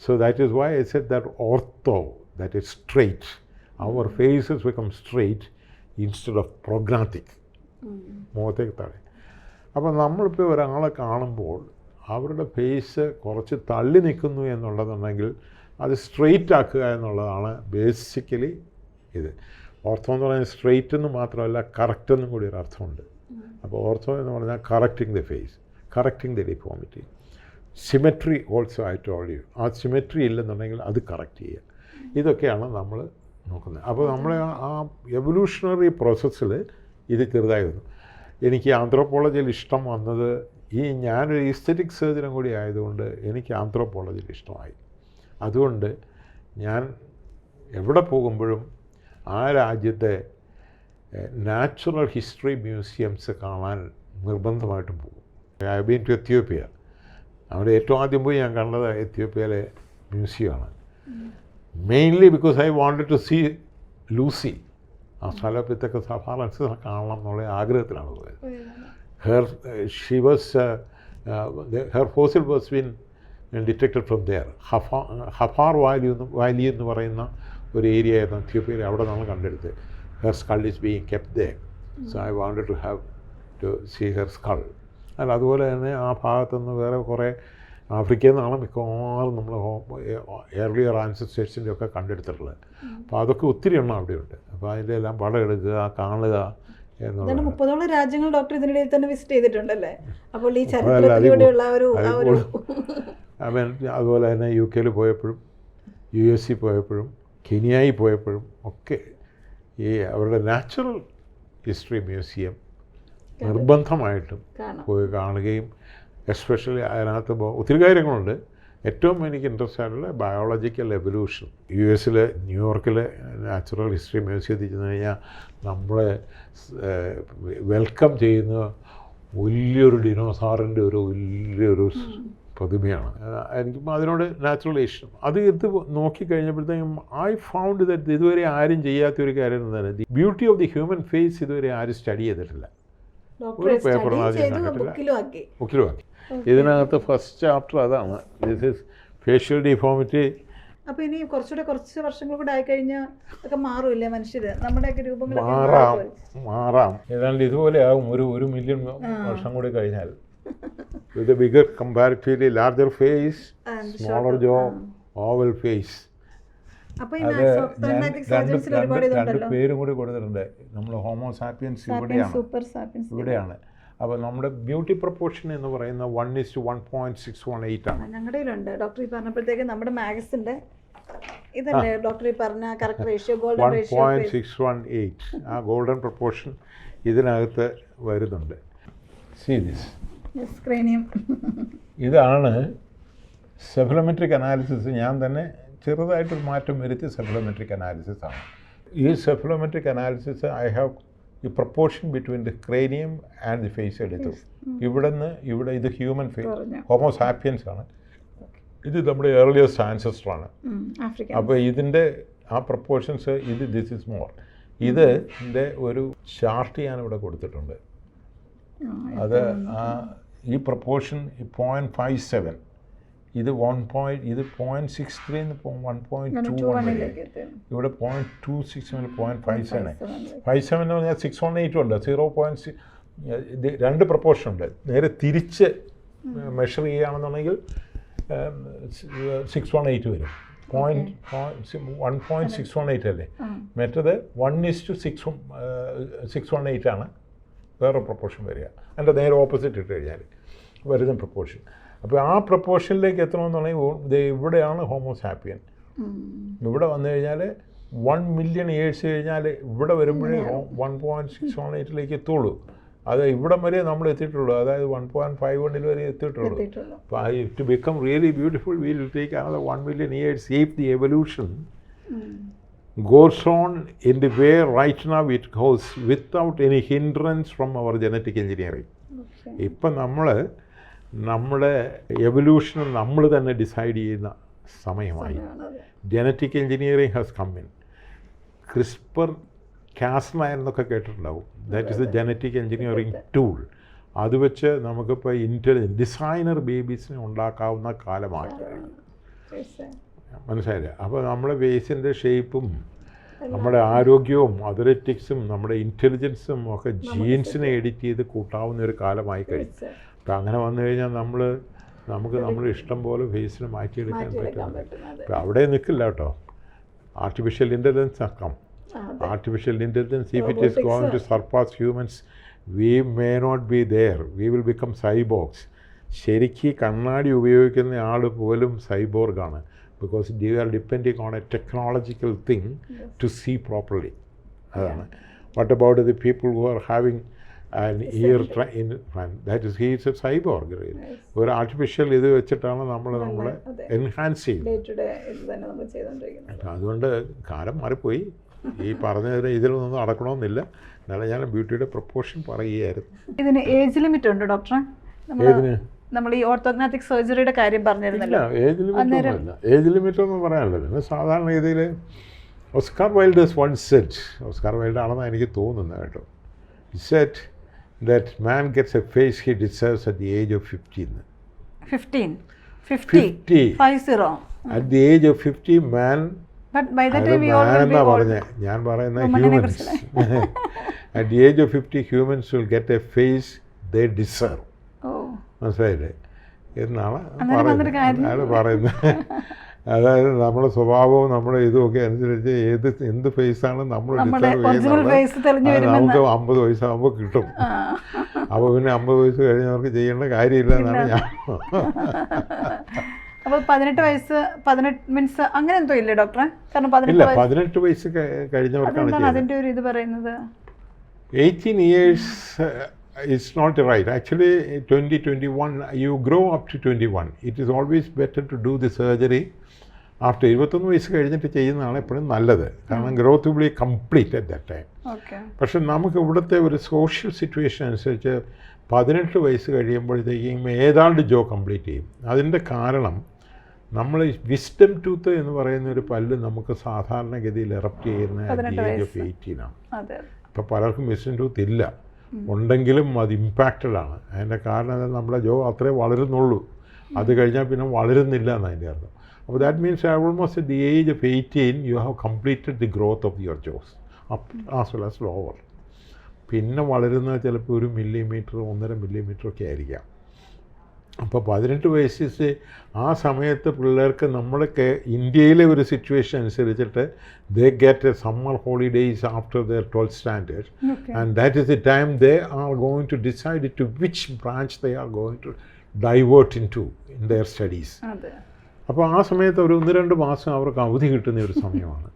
So that is why I said that ortho, that is straight, our faces become straight instead of prognathic, മുഖത്തേക്ക് താഴെ. അപ്പോൾ നമ്മളിപ്പോൾ ഒരാളെ കാണുമ്പോൾ അവരുടെ ഫേസ് കുറച്ച് തള്ളി നിൽക്കുന്നു എന്നുള്ളതുണ്ടെങ്കിൽ അത് സ്ട്രെയിറ്റ് ആക്കുക എന്നുള്ളതാണ് ബേസിക്കലി ഇത്. ഓർത്തോ എന്ന് പറയുന്നത് സ്ട്രെയിറ്റ് എന്ന് മാത്രമല്ല കറക്റ്റ് എന്നും കൂടി ഒരു അർത്ഥമുണ്ട്. അപ്പോൾ ഓർത്തോ എന്ന് പറഞ്ഞാൽ correcting the face, correcting the deformity. Symmetry also I told you. ആ സിമെട്രി ഇല്ലെന്നുണ്ടെങ്കിൽ അത് കറക്റ്റ് ചെയ്യുക. ഇതൊക്കെയാണ് നമ്മൾ നോക്കുന്നത്. അപ്പോൾ നമ്മളെ ആ എവല്യൂഷണറി പ്രോസസ്സിൽ ഇത് ചെറുതായി വന്നു. എനിക്ക് ആന്ത്രോപോളജിയിൽ ഇഷ്ടം വന്നത് ഞാനൊരു ഈസ്തെറ്റിക് സർജനും കൂടി ആയതുകൊണ്ട് എനിക്ക് ആന്ത്രോപോളജിയിൽ ഇഷ്ടമായി. അതുകൊണ്ട് ഞാൻ എവിടെ പോകുമ്പോഴും ആ രാജ്യത്തെ നാച്ചുറൽ ഹിസ്റ്ററി മ്യൂസിയംസ് കാണാൻ നിർബന്ധമായിട്ടും പോകും. I been to Ethiopia. അവിടെ ഏറ്റവും ആദ്യം പോയി ഞാൻ കണ്ടത് എത്യോപ്യയിലെ മ്യൂസിയമാണ്. Mainly because I wanted to see Lucy. Australopithecus afarensis കാണണം എന്നുള്ള ആഗ്രഹത്തിലാണ് പോയത്. Her fossil was been detected from there. Afar valley എന്ന് പറയുന്ന ഒരു ഏരിയ ആയിരുന്നു എത്യോപ്യയിൽ. അവിടെ നിന്നാണ് കണ്ടെടുത്തത്. Her skull is being kept there. So I wanted to see her skull. അല്ല, അതുപോലെ തന്നെ ആ ഭാഗത്തുനിന്ന് വേറെ കുറേ ആഫ്രിക്കയിൽ നിന്നാണ് മിക്കവാറും നമ്മൾ എയർലിയർ ആൻസസ്റ്റേഴ്സിൻ്റെ ഒക്കെ കണ്ടെടുത്തിട്ടുള്ളത്. അപ്പോൾ അതൊക്കെ ഒത്തിരി എണ്ണം അവിടെയുണ്ട്. അപ്പോൾ അതിൻ്റെ എല്ലാം പടം എടുക്കുക, കാണുക എന്നുള്ളത്. 30ഓളം രാജ്യങ്ങൾ ഡോക്ടർ ഇതിനിടയിൽ തന്നെ വിസിറ്റ് ചെയ്തിട്ടുണ്ടല്ലേ? അപ്പോൾ ഈ ചരിത്രത്തിലൂടെയുള്ള അതുപോലെ തന്നെ UK പോയപ്പോഴും US പോയപ്പോഴും കെനിയയിൽ പോയപ്പോഴും ഒക്കെ ഈ അവരുടെ നാച്ചുറൽ ഹിസ്റ്ററി മ്യൂസിയം നിർബന്ധമായിട്ടും പോയി കാണുകയും, എസ്പെഷ്യലി അതിനകത്ത് ഒത്തിരി കാര്യങ്ങളുണ്ട്. ഏറ്റവും എനിക്ക് ഇൻട്രസ്റ്റ് ആയിട്ടുള്ള ബയോളജിക്കൽ എവല്യൂഷൻ. US ന്യൂയോർക്കിൽ നാച്ചുറൽ ഹിസ്റ്ററി മ്യൂസിയത്തിൽ ചെന്ന് കഴിഞ്ഞാൽ നമ്മളെ വെൽക്കം ചെയ്യുന്ന വലിയൊരു ഡിനോസാറിൻ്റെ വലിയൊരു പ്രതിമയാണ്. എനിക്കും അതിനോട് നാച്ചുറൽ ഇഷ്ടം. അത് ഇത് നോക്കിക്കഴിഞ്ഞപ്പോഴത്തേക്കും ഐ ഫൗണ്ട് ദറ്റ് ഇതുവരെ ആരും ചെയ്യാത്തൊരു കാര്യം എന്താണ്, the beauty of the human face ഇതുവരെ ആരും സ്റ്റഡി ചെയ്തിട്ടില്ല. ഒരു പേപ്പറിന് ആദ്യം ബുക്കിലും ആക്കി. ഇതിനകത്ത് ഫസ്റ്റ് ചാപ്റ്റർ അതാണ്, ദിസ് ഈസ് ഫേഷ്യൽ ഡിഫോമിറ്റി. അപ്പോൾ ഇനി കുറച്ച് വർഷങ്ങൾ കൂടെ ആയിക്കഴിഞ്ഞാൽ ഒക്കെ മാറില്ലേ മനുഷ്യർ, നമ്മുടെയൊക്കെ രൂപങ്ങൾ മാറാം. ഏതാണ്ട് ഇതുപോലെ ആകും ഒരു മില്യൺ വർഷം കൂടി കഴിഞ്ഞാൽ. With a bigger, comparatively larger face, smaller jaw, oval face. രണ്ട് പേരും കൂടി കൊടുത്തിട്ടുണ്ട്. നമ്മൾ ഹോമോസാപ്പിയൻസ് ഇവിടെയാണ്. അപ്പോൾ നമ്മുടെ ബ്യൂട്ടി പ്രൊപ്പോർഷൻ എന്ന് പറയുന്ന 1:1.618 ആണ്. ഞങ്ങളുടെ കയ്യിലുണ്ട് ഡോക്ടർ ഈ പറഞ്ഞപ്പോഴത്തേക്ക് നമ്മുടെ മാഗസിൻ്റെ ഇതല്ലേ ഡോക്ടർ ഈ പറഞ്ഞ കറക്റ്റ് റേഷ്യോ, ഗോൾഡൻ റേഷ്യോ 1.618. ആ ഗോൾഡൻ പ്രൊപ്പോർഷൻ ഇതിനകത്ത് വരുന്നുണ്ട്. See this. ഇതാണ് സെഫലോമെട്രിക് അനാലിസിസ്. ഞാൻ തന്നെ ചെറുതായിട്ടൊരു മാറ്റം വരുത്തി സെഫലോമെട്രിക് അനാലിസിസ് ആണ്. ഈ സെഫലോമെട്രിക് അനാലിസിസ് ഐ ഹാവ് ഈ proportion between the cranium and the face എടുത്തു. ഇവിടെ ഇത് ഹ്യൂമൻ ഫേസ്, ഹോമോസാപ്പിയൻസ് ആണ്. ഇത് നമ്മുടെ ഏർലിയസ്റ്റ് ആൻസസ്റ്ററാണ്. അപ്പോൾ ഇതിൻ്റെ ആ പ്രൊപ്പോർഷൻസ് ദിസ് ഇസ് മോർ. ഇതിൻ്റെ ഒരു ചാർട്ട് ഞാനിവിടെ കൊടുത്തിട്ടുണ്ട്. അത് ഈ പ്രൊപ്പോർഷൻ 0.57, ഇത് 0.63 1.21, ഇവിടെ 0.26 0.57 എന്ന് പറഞ്ഞാൽ 618 ഉണ്ട്. 0.6 രണ്ട് പ്രൊപ്പോർഷൻ ഉണ്ട്. നേരെ തിരിച്ച് മെഷർ ചെയ്യുകയാണെന്നുണ്ടെങ്കിൽ 618 വരും. 1.618 അല്ലേ, മറ്റത് 1:618 ആണ് വേറെ പ്രൊപ്പോർഷൻ വരിക. അതിൻ്റെ നേരെ ഓപ്പോസിറ്റ് ഇട്ട് കഴിഞ്ഞാൽ വരുന്ന പ്രൊപ്പോർഷൻ. അപ്പോൾ ആ പ്രൊപ്പോർഷനിലേക്ക് എത്തണമെന്നുണ്ടെങ്കിൽ ഇവിടെയാണ് ഹോമോസാപ്പിയൻ. ഇവിടെ വന്നു കഴിഞ്ഞാൽ 1 മില്യൺ ഇയേഴ്സ് കഴിഞ്ഞാൽ ഇവിടെ വരുമ്പോഴേ 1.618 എത്തുള്ളൂ. അത് ഇവിടം വരെ നമ്മൾ എത്തിയിട്ടുള്ളൂ. അതായത് 1.51 വരെ എത്തിയിട്ടുള്ളൂ. അപ്പോൾ to become really beautiful we will take another 1 million years if the evolution goes on in the way right now it goes without any hindrance from our genetic engineering. ഇപ്പം നമ്മുടെ എവല്യൂഷൻ നമ്മൾ തന്നെ ഡിസൈഡ് ചെയ്യുന്ന സമയമായി. Genetic engineering has come in. CRISPR cas nine എന്നൊക്കെ കേട്ടിട്ടുണ്ടാവും. That is a genetic engineering tool. അത് വെച്ച് നമുക്കിപ്പോൾ ഡിസൈനർ ബേബീസിനെ ഉണ്ടാക്കാവുന്ന കാലമായി. മനസ്സിലായില്ലേ? അപ്പോൾ നമ്മുടെ ഫേസിൻ്റെ ഷേപ്പും നമ്മുടെ ആരോഗ്യവും അത്ലറ്റിക്സും നമ്മുടെ ഇൻ്റലിജൻസും ഒക്കെ ജീൻസിനെ എഡിറ്റ് ചെയ്ത് കൂട്ടാവുന്ന ഒരു കാലമായി കഴിഞ്ഞു. അപ്പം അങ്ങനെ വന്നു കഴിഞ്ഞാൽ നമുക്ക് നമ്മുടെ ഇഷ്ടം പോലെ ഫേസിനെ മാറ്റിയെടുക്കാൻ പറ്റും. അപ്പം അവിടെ നിൽക്കില്ല കേട്ടോ. ആർട്ടിഫിഷ്യൽ ഇൻ്റലിജൻസ് ആക്കാം. Artificial intelligence if it is going to surpass humans we may not be there, we will become cyborgs. ശരിക്കും കണ്ണാടി ഉപയോഗിക്കുന്ന ആൾ പോലും സൈബോർഗാണ്. because they are depending on a technological thing to see properly. What about the people who are having an ear in front? That is, he is a cyborg. ഒരു artificial ഇത് വെച്ചിട്ടാണ് നമ്മളെ എൻഹാൻസ് ചെയ്യുന്നത്. അതുകൊണ്ട് കാലം മാറിപ്പോയി. ഈ പറഞ്ഞതിന് ഇതിലൊന്നും നടക്കണമെന്നില്ല. എന്നാലും ഞാൻ ബ്യൂട്ടിയുടെ പ്രൊപ്പോർഷൻ പറയുകയായിരുന്നു. ഇതിന് ഏജ് ലിമിറ്റ് ഉണ്ട് ഡോക്ടറെ? ഏതിന്? നമ്മൾ ഈ ഓർത്തോഗ്നാറ്റിക് സർജറിയുടെ കാര്യം പറഞ്ഞിരുന്നല്ലോ. ഏജ് ലിമിറ്റ് ഒന്നും പറയാനല്ല. പിന്നെ സാധാരണ രീതിയിൽ Oscar Wilde once said, Oscar Wilde ആണെന്ന് എനിക്ക് തോന്നുന്നത് കേട്ടോ, said that man gets a face he deserves at the age of 50. 50 at the age of 50 man. ഞാനെന്നാ പറഞ്ഞത്, ഞാൻ പറയുന്ന humans at the age of 50 humans will get a face they deserve. മനസ്സിലായില്ലേ എന്നാണ് പറയുന്നത്. അതായത് നമ്മുടെ സ്വഭാവവും നമ്മുടെ ഇതുമൊക്കെ അനുസരിച്ച് എന്ത് ഫേസാണ് നമ്മൾ ഡിസേർവ് ചെയ്യുന്നത് നമുക്ക് 50 വയസ്സാകുമ്പോൾ കിട്ടും. അപ്പോൾ പിന്നെ 50 വയസ്സ് കഴിഞ്ഞവർക്ക് ചെയ്യേണ്ട കാര്യമില്ല എന്നാണ് ഞാൻ. അപ്പോൾ 18 വയസ്സ് 18 മീൻസ് അങ്ങനെ എന്തോ ഇല്ലേ ഡോക്ടറെ? കാരണം 18 വയസ്സ് കഴിഞ്ഞവർക്കാണ് അതിൻ്റെ ഒരു ഇത് പറയുന്നത്. 18 years It's not right. Actually, 2021, you grow up to 21. It is always better to do the surgery after 21 വയസ്സ് കഴിഞ്ഞിട്ട് ചെയ്യുന്നതാണ് എപ്പോഴും നല്ലത്. കാരണം growth will be complete at that time. പക്ഷെ നമുക്ക് ഇവിടുത്തെ ഒരു സോഷ്യൽ സിറ്റുവേഷൻ അനുസരിച്ച് 18 വയസ്സ് കഴിയുമ്പോഴത്തേക്കും ഏതാണ്ട് ജോ കംപ്ലീറ്റ് ചെയ്യും. അതിൻ്റെ കാരണം നമ്മൾ വിസ്ഡം ടൂത്ത് എന്ന് പറയുന്ന ഒരു പല്ല് നമുക്ക് സാധാരണഗതിയിൽ എറപ്റ്റ് ചെയ്യുന്ന ഏജ് ഓഫ് 18 ആണ്. ഇപ്പോൾ പലർക്കും വിസ്ഡം ടൂത്ത് ഇല്ല, ഉണ്ടെങ്കിലും അത് ഇമ്പാക്റ്റഡ് ആണ്. അതിൻ്റെ കാരണം നമ്മുടെ ജോ അത്രേ വളരുന്നുള്ളൂ, അത് കഴിഞ്ഞാൽ പിന്നെ വളരുന്നില്ല എന്നതിൻ്റെ അർത്ഥം. അപ്പോൾ that means almost at the age of 18 you have completed the growth of your jaws up as well as lower. പിന്നെ വളരുന്നത് ചിലപ്പോൾ 1 മില്ലിമീറ്റർ 1.5 മില്ലിമീറ്റർ ഒക്കെ ആയിരിക്കാം. അപ്പോൾ 18 വയസ്സ് ആ സമയത്ത് പിള്ളേർക്ക് നമ്മളൊക്കെ ഇന്ത്യയിലെ ഒരു സിറ്റുവേഷൻ അനുസരിച്ചിട്ട് they get a summer holidays after their 12th standard, and that is the time they are going to decide to which branch they are going to divert into in their studies. അപ്പോൾ ആ സമയത്ത് ഒരു 1-2 മാസം അവർക്ക് അവധി കിട്ടുന്ന ഒരു സമയമാണ്.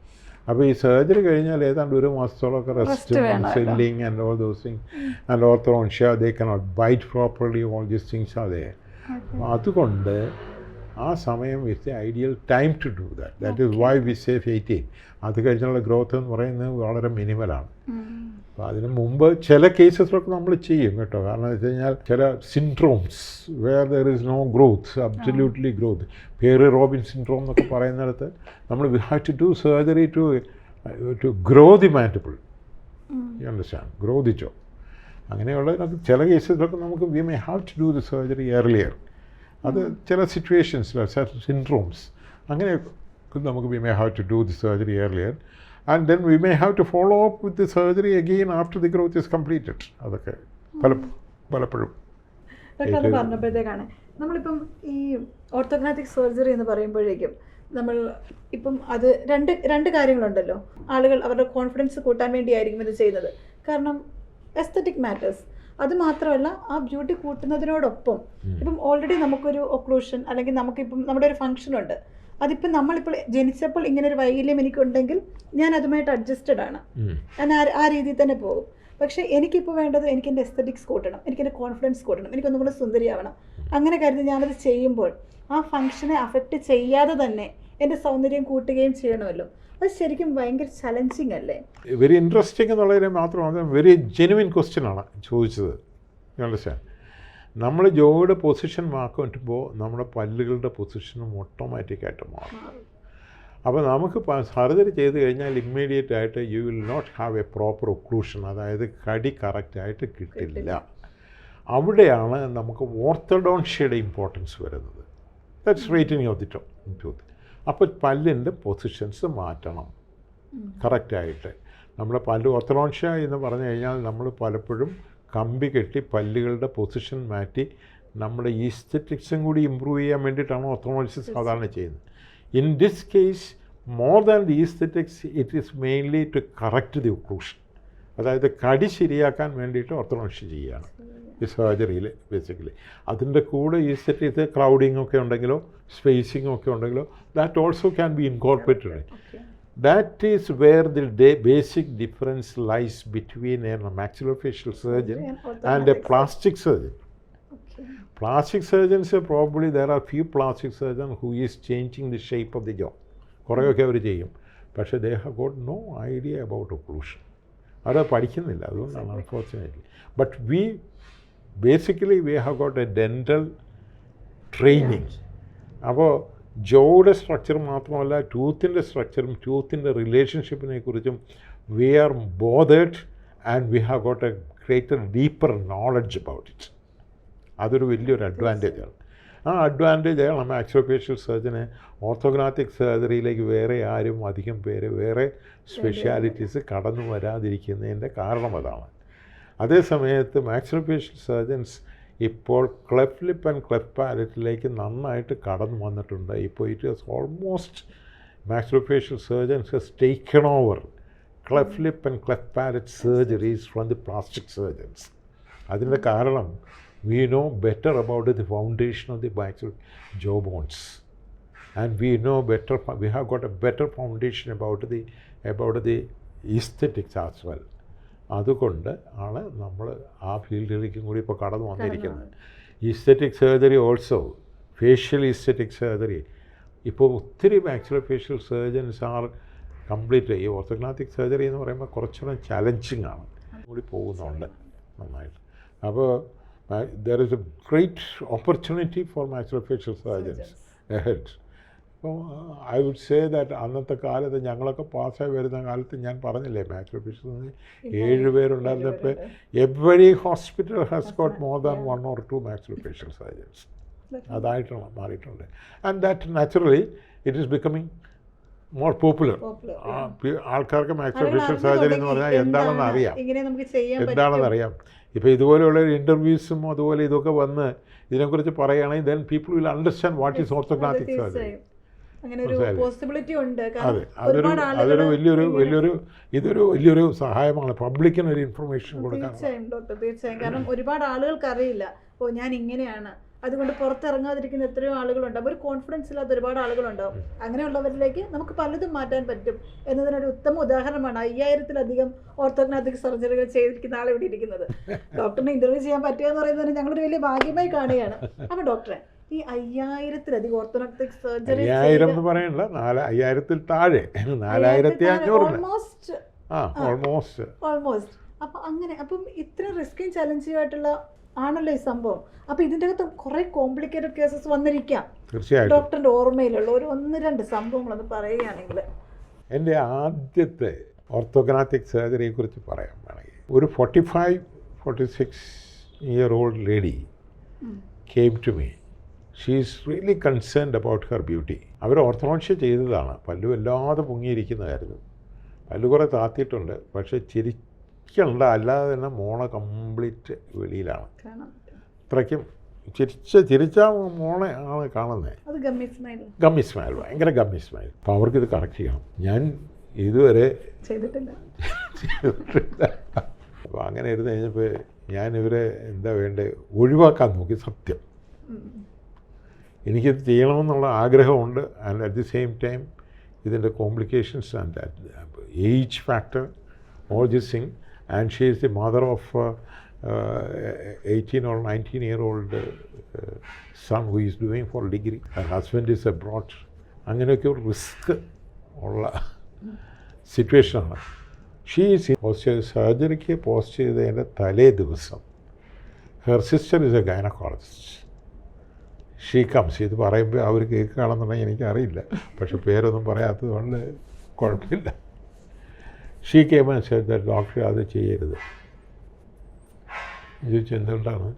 അപ്പോൾ ഈ സർജറി കഴിഞ്ഞാൽ ഏതാണ്ട് 1 മാസത്തോളമൊക്കെ rest, swelling and all those things and orthodontia, they cannot bite properly, all these things are there. അപ്പോൾ അതുകൊണ്ട് ആ സമയം is the ideal time to do that. That is why we say 18. അത് കഴിഞ്ഞുള്ള ഗ്രോത്ത് എന്ന് പറയുന്നത് വളരെ മിനിമലാണ്. അപ്പോൾ അതിന് മുമ്പ് ചില കേസസിലൊക്കെ നമ്മൾ ചെയ്യും കേട്ടോ. കാരണം എന്ന് വെച്ച് കഴിഞ്ഞാൽ ചില syndromes where there is no growth, absolutely growth, പേര് റോബിൻ സിൻഡ്രോം എന്നൊക്കെ പറയുന്നിടത്ത് നമ്മൾ we have to do surgery to grow the mandible, you understand, grow the jaw. അങ്ങനെയുള്ളതിനകത്ത് ചില കേസസിലൊക്കെ നമുക്ക് we may have to do the surgery earlier. അത് ചില സിറ്റുവേഷൻസിൽ സിൻഡ്രോംസ് അങ്ങനെ നമുക്ക് we may have to do the surgery earlier, and then we may have to follow up with the surgery again after the growth is completed. അതൊക്കെ പലപ്പോഴും അത് പറഞ്ഞപ്പോഴത്തേക്കാണ് നമ്മളിപ്പം ഈ ഓർത്തോഗ്നാറ്റിക് സർജറി എന്ന് പറയുമ്പോഴേക്കും നമ്മൾ ഇപ്പം അത് രണ്ട് കാര്യങ്ങളുണ്ടല്ലോ. ആളുകൾ അവരുടെ കോൺഫിഡൻസ് കൂട്ടാൻ വേണ്ടിയായിരിക്കും ഇത് ചെയ്യുന്നത്. കാരണം എസ്തറ്റിക് മാറ്റേഴ്സ്, അത് മാത്രമല്ല ആ ബ്യൂട്ടി കൂട്ടുന്നതിനോടൊപ്പം ഇപ്പം ഓൾറെഡി നമുക്കൊരു ഒക്ലൂഷൻ അല്ലെങ്കിൽ നമുക്കിപ്പം നമ്മുടെ ഒരു ഫംഗ്ഷനുണ്ട്, അതിപ്പോൾ നമ്മളിപ്പോൾ ജനിച്ചപ്പോൾ ഇങ്ങനെ ഒരു വൈകല്യം എനിക്കുണ്ടെങ്കിൽ ഞാൻ അതുമായിട്ട് അഡ്ജസ്റ്റഡ് ആണ്, ഞാൻ ആ രീതിയിൽ തന്നെ പോകും. പക്ഷേ എനിക്കിപ്പോൾ വേണ്ടത് എനിക്ക് എൻ്റെ എസ്തറ്റിക്സ് കൂട്ടണം, എനിക്കെൻ്റെ കോൺഫിഡൻസ് കൂട്ടണം, എനിക്കൊന്നും കൂടെ സുന്ദരിയാവണം. അങ്ങനെ കരുതി ഞാനത് ചെയ്യുമ്പോൾ ആ ഫംഗ്ഷനെ അഫക്റ്റ് ചെയ്യാതെ തന്നെ എൻ്റെ സൗന്ദര്യം കൂട്ടുകയും ചെയ്യണമല്ലോ. അത് ശരിക്കും ഭയങ്കര ചലഞ്ചിങ് അല്ലേ? വെരി ഇൻട്രസ്റ്റിംഗ് എന്നുള്ളതിനെ മാത്രമാണ്, വെരി ജെനുവിൻ ക്വസ്റ്റ്യൻ ആണ് ചോദിച്ചത്. അണ്ടർസ്റ്റാൻഡ്, നമ്മൾ ജോയുടെ പൊസിഷൻ മാറ്റുമ്പോൾ നമ്മുടെ പല്ലുകളുടെ പൊസിഷനും ഓട്ടോമാറ്റിക്കായിട്ട് മാറും. അപ്പോൾ നമുക്ക് സർജറി ചെയ്ത് കഴിഞ്ഞാൽ ഇമ്മീഡിയറ്റ് ആയിട്ട് you will not have a proper occlusion, അതായത് കടി കറക്റ്റായിട്ട് കിട്ടില്ല. അവിടെയാണ് നമുക്ക് ഓർത്തഡോൺഷ്യയുടെ ഇമ്പോർട്ടൻസ് വരുന്നത്. That straightening of the tooth. അപ്പോൾ പല്ലിൻ്റെ പൊസിഷൻസ് മാറ്റണം കറക്റ്റായിട്ട്. നമ്മുടെ പല്ല് ഓർത്തഡോൺഷ്യ എന്ന് പറഞ്ഞു കഴിഞ്ഞാൽ നമ്മൾ പലപ്പോഴും കമ്പി കെട്ടി പല്ലുകളുടെ പൊസിഷൻ മാറ്റി നമ്മുടെ ഈസ്തെറ്റിക്സും കൂടി ഇമ്പ്രൂവ് ചെയ്യാൻ വേണ്ടിയിട്ടാണ് ഓർത്തോഡോൺഷ്യ സാധാരണ ചെയ്യുന്നത്. In this case more than the aesthetics it is mainly to correct the occlusion, അതായത് കടി ശരിയാക്കാൻ വേണ്ടിയിട്ട് ഓർത്തോഡോൺഷ്യ ചെയ്യുകയാണ് ഈ സർജറിയിൽ ബേസിക്കലി. അതിൻ്റെ കൂടെ ഈസ്തെറ്റിക്സ് ക്രൗഡിങ് ഒക്കെ ഉണ്ടെങ്കിലോ സ്പേസിംഗ് ഒക്കെ ഉണ്ടെങ്കിലോ that also can be incorporated. That is where the basic difference lies between a maxillofacial surgeon and a plastic surgeon. Plastic surgeons, probably there are few plastic surgeons who is changing the shape of the jaw. കുറേയൊക്കെ അവർ ചെയ്യും, പക്ഷേ they have got no idea about occlusion. അത് പഠിക്കുന്നില്ല, അതുകൊണ്ടാണ് unfortunately. But we have got a dental training. അപ്പോൾ ജോയുടെ structure മാത്രമല്ല, ടൂത്തിൻ്റെ സ്ട്രക്ചറും ടൂത്തിൻ്റെ റിലേഷൻഷിപ്പിനെ കുറിച്ചും we are bothered and we have got a greater deeper knowledge about it. അതൊരു വലിയൊരു അഡ്വാൻറ്റേജാണ്. ആ അഡ്വാൻറ്റേജാണ് മാക്സിലോഫേഷ്യൽ സർജന് ഓർത്തോഗ്നാറ്റിക് സർജറിയിലേക്ക് വേറെ ആരും അധികം പേര് വേറെ സ്പെഷ്യാലിറ്റീസ് കടന്നു വരാതിരിക്കുന്നതിൻ്റെ കാരണം അതാണ്. അതേസമയത്ത് മാക്സിലോഫേഷ്യൽ സർജൻസ് ഇപ്പോൾ ക്ലെഫ്റ്റ് ലിപ്പ് ആൻഡ് ക്ലെഫ്റ്റ് പാലറ്റിലേക്ക് നന്നായിട്ട് കടന്നു വന്നിട്ടുണ്ട്. ഇപ്പോൾ it is almost maxillofacial surgeons has taken over cleft lip and cleft palate surgeries from the plastic surgeons. അതിൻ്റെ കാരണം we know better about the foundation of the maxillary jaw bones, and we have got a better foundation about the aesthetics as well. അതുകൊണ്ട് ആണ് നമ്മൾ ആ ഫീൽഡിലേക്കും കൂടി ഇപ്പോൾ കടന്നു വന്നിരിക്കുന്നത്. Aesthetic surgery also, facial aesthetic surgery, ഇപ്പോൾ ഒത്തിരി മാക്സിലോഫേഷ്യൽ സർജൻസ് ആർ കംപ്ലീറ്റ്. ഈ ഓർത്തോഗ്നാത്തിക് സർജറി എന്ന് പറയുമ്പോൾ കുറച്ചുകൂടെ ചലഞ്ചിങ് ആണ്, കൂടി പോകുന്നുണ്ട് നന്നായിട്ട്. അപ്പോൾ there is a great opportunity for maxillofacial surgeons ahead. അപ്പോൾ ഐ വുഡ് സേ ദാറ്റ് അന്നത്തെ കാലത്ത് ഞങ്ങളൊക്കെ പാസ്സായി വരുന്ന കാലത്ത് ഞാൻ പറഞ്ഞില്ലേ മാക്സിലോഫേഷ്യൽ 7 പേരുണ്ടായിരുന്നപ്പോൾ every hospital has got more than 1 or 2 maxillofacial surgeons. അതായിട്ടുള്ള മാറിയിട്ടുണ്ട്. And that naturally it is becoming more popular. ആൾക്കാർക്ക് മാക്സിലോഫേഷ്യൽ സർജറി എന്ന് പറഞ്ഞാൽ എന്താണെന്ന് അറിയാം, എന്താണെന്നറിയാം. ഇപ്പോൾ ഇതുപോലെയുള്ള ഇൻ്റർവ്യൂസും അതുപോലെ ഇതൊക്കെ വന്ന് ഇതിനെക്കുറിച്ച് പറയുകയാണെങ്കിൽ then people will understand what is orthognathic surgery. അതെ, അതൊരു വലിയൊരു സഹായമാണ് പബ്ലിക്കിന് ഒരു ഇൻഫർമേഷൻ കൊടുക്കാൻ. തീർച്ചയായും കാരണം ഒരുപാട് ആളുകൾക്ക് അറിയില്ല, ഓ ഞാൻ ഇങ്ങനെയാണ്, അതുകൊണ്ട് പുറത്തിറങ്ങാതിരിക്കുന്ന എത്രയോ ആളുകളുണ്ടാവും, ഒരു കോൺഫിഡൻസ് ഇല്ലാത്ത ഒരുപാട് ആളുകളുണ്ടാവും. അങ്ങനെയുള്ളവരിലേക്ക് നമുക്ക് പലതും മാറ്റാൻ പറ്റും എന്നതിനൊരു ഉത്തമ ഉദാഹരണമാണ് 5000-ലധികം ഓർത്തോഗ്നാത്തിക് സർജറികൾ ചെയ്തിരിക്കുന്ന ആളിവിടെ ഇരിക്കുന്നത്. ഡോക്ടറിനെ ഇന്റർവ്യൂ ചെയ്യാൻ പറ്റുകയെന്ന് പറയുന്നതിന് ഞങ്ങളൊരു വലിയ ഭാഗ്യമായി കാണുകയാണ്. അപ്പോൾ ഡോക്ടറെ, ഈ 5000-ലധികം ഓർത്തോഗ്നാത്തിക് സർജറി 5000 എന്ന് പറയണ്ട, 5000-ൽ താഴെ 4500 ഓൾമോസ്റ്റ്. അപ്പം ഇത്ര റിസ്കിങ് ചലഞ്ചിങ് ആയിട്ടുള്ള ആണല്ലോ ഈ സംഭവം. അപ്പോൾ ഇതിൻ്റെ അകത്ത് കുറേ കോംപ്ലിക്കേറ്റഡ് കേസസ് വന്നിരിക്കാം. തീർച്ചയായിട്ടും ഡോക്ടറിൻ്റെ ഓർമ്മയിലുള്ള ഒരു 1-2 സംഭവങ്ങളൊന്ന് പറയുകയാണെങ്കിൽ. എൻ്റെ ആദ്യത്തെ ഓർത്തോഗ്നാത്തിക് സർജറിയെ കുറിച്ച് പറയാൻ വേണമെങ്കിൽ, ഒരു 45-46-year-old lady came to me. She is really concerned about her beauty. അവർ ഓർത്തോഡോക്സ് ചെയ്തതാണ്, പല്ലു വല്ലാതെ പൊങ്ങിയിരിക്കുന്നതായിരുന്നു, പല്ലു കുറേ താത്തിയിട്ടുണ്ട്, പക്ഷേ ചിരിക്കണ്ട, അല്ലാതെ തന്നെ മോണ കംപ്ലീറ്റ് വെളിയിലാണ്. അത്രയ്ക്കും ചിരിച്ച മോണെ ആണ് കാണുന്നത്. ഗമ്മി സ്മൈൽ, ഭയങ്കര ഗമ്മി സ്മൈൽ. അപ്പോൾ അവർക്കിത് കറക്റ്റ് ചെയ്യണം. ഞാൻ ഇതുവരെ ചെയ്തിട്ടില്ല. അപ്പോൾ അങ്ങനെ ഇരുന്ന് കഴിഞ്ഞപ്പോൾ ഞാൻ ഇവരെ എന്താ വേണ്ടത് ഒഴിവാക്കാൻ നോക്കി. സത്യം എനിക്കിത് ചെയ്യണമെന്നുള്ള ആഗ്രഹമുണ്ട്. And at the same time ഇതിൻ്റെ complications and age factor, all this thing. And she is the mother of 18 or 19-year-old son who is doing for degree. Her husband is abroad. അങ്ങനെയൊക്കെ ഒരു റിസ്ക് ഉള്ള സിറ്റുവേഷനാണ്. She is സർജറിക്ക് post ചെയ്തതിൻ്റെ തലേ ദിവസം her sister is A gynaecologist. She comes. ഇത് പറയുമ്പോൾ അവർ കേൾക്കുകയാണെന്നുണ്ടെങ്കിൽ എനിക്കറിയില്ല, പക്ഷെ പേരൊന്നും പറയാത്തത് കൊണ്ട് കുഴപ്പമില്ല. She came and said that doctor അത് ചെയ്യരുത്. ചോദിച്ചു എന്തുകൊണ്ടാണ്?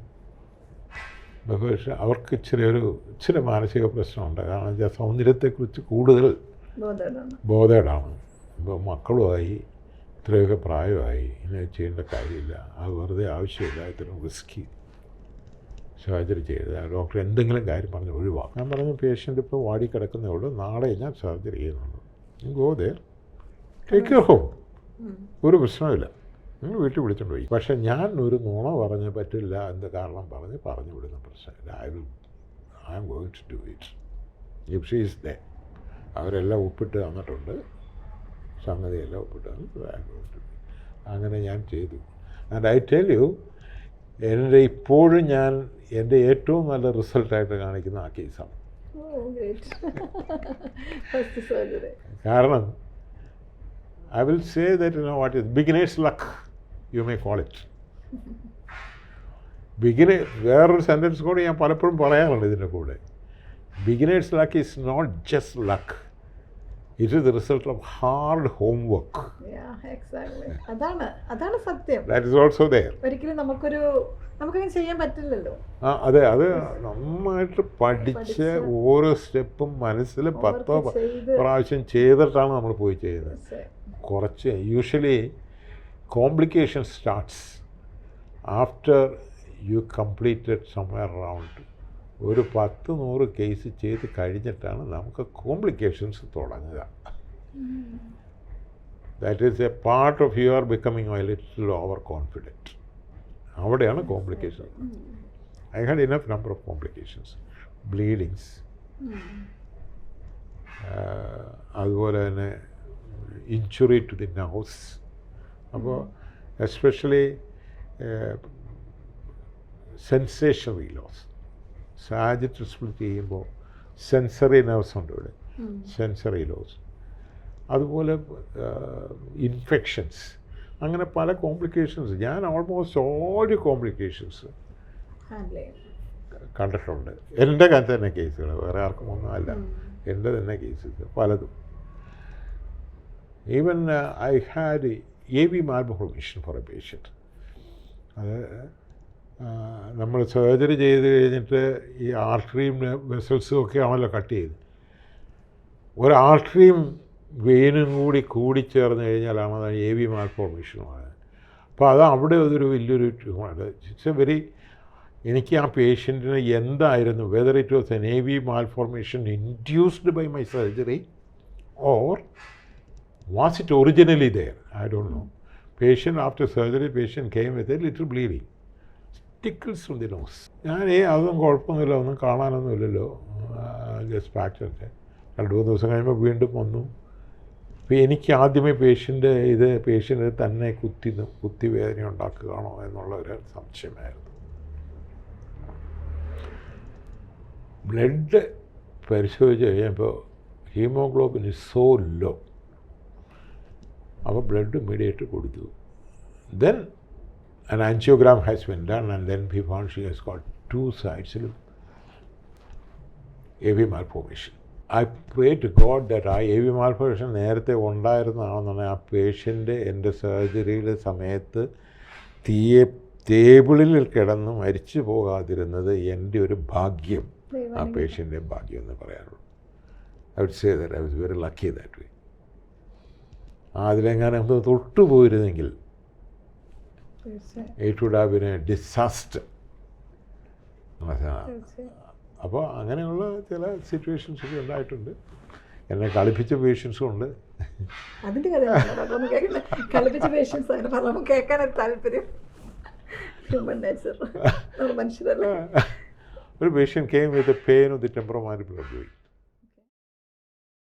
പക്ഷേ അവർക്ക് ഇച്ചിരി മാനസിക പ്രശ്നമുണ്ട്. കാരണം വെച്ചാൽ സൗന്ദര്യത്തെക്കുറിച്ച് കൂടുതൽ ബോധേഡാണ്. ഇപ്പോൾ മക്കളുമായി ഇത്രയൊക്കെ പ്രായമായി, ഇങ്ങനെ ചെയ്യേണ്ട കാര്യമില്ല, അത് വെറുതെ ആവശ്യമില്ല, ഇത്രയും റിസ്കി സർജറി ചെയ്ത് ഡോക്ടർ എന്തെങ്കിലും കാര്യം പറഞ്ഞ് ഒഴിവാക്കും. ഞാൻ പറഞ്ഞു പേഷ്യൻ്റ് ഇപ്പോൾ വാടി കിടക്കുന്നേ ഉള്ളൂ, നാളെ ഞാൻ സർജറി ചെയ്യുന്നുള്ളൂ, go there, take your home, ഒരു പ്രശ്നമില്ല, നിങ്ങൾ വീട്ടിൽ വിളിച്ചുകൊണ്ട് പോയി. പക്ഷേ ഞാൻ ഒരു നുണ പറഞ്ഞ് പറ്റില്ല എന്ന് കാരണം പറഞ്ഞു വിടുന്ന പ്രശ്നമില്ല. I am going to do it if she is there. അവരെല്ലാം ഒപ്പിട്ട് തന്നിട്ടുണ്ട്, സംഗതിയെല്ലാം ഒപ്പിട്ട് തന്നിട്ട് ഐ ആം ഗോയിങ് ടു. അങ്ങനെ ഞാൻ ചെയ്തു. ആൻഡ് ഐ ടെൽ യു, ഇപ്പോഴും ഞാൻ എൻ്റെ ഏറ്റവും നല്ല റിസൾട്ടായിട്ട് കാണിക്കുന്ന ആ കേസാണ്. കാരണം I will say that, you know, what is beginner's luck, you may call it. വേറൊരു സെൻറ്റൻസ് കൂടെ ഞാൻ പലപ്പോഴും പറയാറുണ്ട് ഇതിൻ്റെ കൂടെ. Beginner's luck is not just luck, it is the result of hard homework. അതാണ് സത്യം. That is also there. ഒരിക്കലും നമുക്കങ്ങനെ ചെയ്യാൻ പറ്റില്ലല്ലോ. അതെ, അത് നന്നായിട്ട് പഠിച്ച് ഓരോ സ്റ്റെപ്പും മനസ്സിൽ 10 പ്രാവശ്യം ചെയ്തിട്ടാണ് നമ്മൾ പോയി ചെയ്യുന്നത്. കുറച്ച് usually complication starts after you completed somewhere around ഒരു 10-100 കേസ് ചെയ്ത് കഴിഞ്ഞിട്ടാണ് നമുക്ക് കോംപ്ലിക്കേഷൻസ് തുടങ്ങുക. That is a part of your becoming a little over confident. അവിടെയാണ് complication. I had enough number of complications, bleedings, അതുപോലെ തന്നെ ഇഞ്ചുറി ടു ദി നൗസ്. അപ്പോൾ especially sensationary loss. Sagittal split ചെയ്യുമ്പോൾ സെൻസറി നെർവ്സ് ഉണ്ട് ഇവിടെ, sensory loss. അതുപോലെ infections, അങ്ങനെ പല കോംപ്ലിക്കേഷൻസ്. ഞാൻ ഓൾമോസ്റ്റ് ഓൾ കോംപ്ലിക്കേഷൻസ് കണ്ടിട്ടുണ്ട്. എൻ്റെ തന്നെ കേസുകൾ, വേറെ ആർക്കും ഒന്നും അല്ല, എൻ്റെ തന്നെ കേസസ് പലതും. Even I had AV malformation for a patient. അത് നമ്മൾ സർജറി ചെയ്ത് കഴിഞ്ഞിട്ട് ഈ ആർട്ടറിയും വെസൽസും ഒക്കെ ആണല്ലോ കട്ട് ചെയ്ത്, ഒരു ആർട്ടറിയും വെയിനും കൂടിച്ചേർന്ന് കഴിഞ്ഞാലാണ് അത് AV malformationമാണ്. അപ്പോൾ അത് അവിടെ അതൊരു വലിയൊരു ട്യൂമറാണ്. ഇറ്റ്സ് എ വെരി, എനിക്ക് ആ പേഷ്യൻറ്റിന് എന്തായിരുന്നു, whether it was an AV malformation induced by my surgery or was it originally there? I don't know. Patient after surgery, patient came with a little bleeding. Tickles from the nose. ഞാൻ അതൊന്നും കുഴപ്പമൊന്നുമില്ല, ഒന്നും കാണാനൊന്നുമില്ലല്ലോ, just പാച്ചൊക്കെ. 2-3 ദിവസം കഴിയുമ്പോൾ വീണ്ടും വന്നു. അപ്പോൾ എനിക്ക് ആദ്യമേ പേഷ്യൻ്റ് തന്നെ കുത്തി വേദന ഉണ്ടാക്കുകയാണോ എന്നുള്ള ഒരു സംശയമായിരുന്നു. ബ്ലഡ് പരിശോധിച്ച് കഴിഞ്ഞപ്പോൾ ഹീമോഗ്ലോബിൻ ഇസ് സോ ലോ. അപ്പോൾ ബ്ലഡ് ഇമ്മീഡിയറ്റ് കൊടുത്തു. Then an angiogram has been done and then we found she has got 2 sides of AV malformation. I pray to God that ആ AV malformation നേരത്തെ ഉണ്ടായിരുന്നതാണെന്നാണ് ആ patient എൻ്റെ സർജറിയുടെ സമയത്ത് ടേബിളിൽ കിടന്ന് മരിച്ചു പോകാതിരുന്നത് എൻ്റെ ഒരു ഭാഗ്യം, ആ പേഷ്യൻ്റെ ഭാഗ്യം എന്ന് പറയാനുള്ളൂ. I would say that I was very lucky that way. അതിലെങ്ങാനും നമുക്ക് തൊട്ടുപോയിരുന്നെങ്കിൽ it would have been a disaster. അപ്പോൾ അങ്ങനെയുള്ള ചില സിറ്റുവേഷൻസ് ഒക്കെ ഉണ്ടായിട്ടുണ്ട്. എന്നെ കളിപ്പിച്ച പേഷ്യൻസും ഉണ്ട്. അതിൻ്റെ കളിപ്പിച്ച പേഷ്യൻസ് അങ്ങനെ പറയുമ്പോൾ കേൾക്കാനൊരു താല്പര്യം. ഹ്യൂമൻ നേച്ചർ, മനുഷ്യരല്ല. ഒരു patient came with pain of the temporomandibular joint.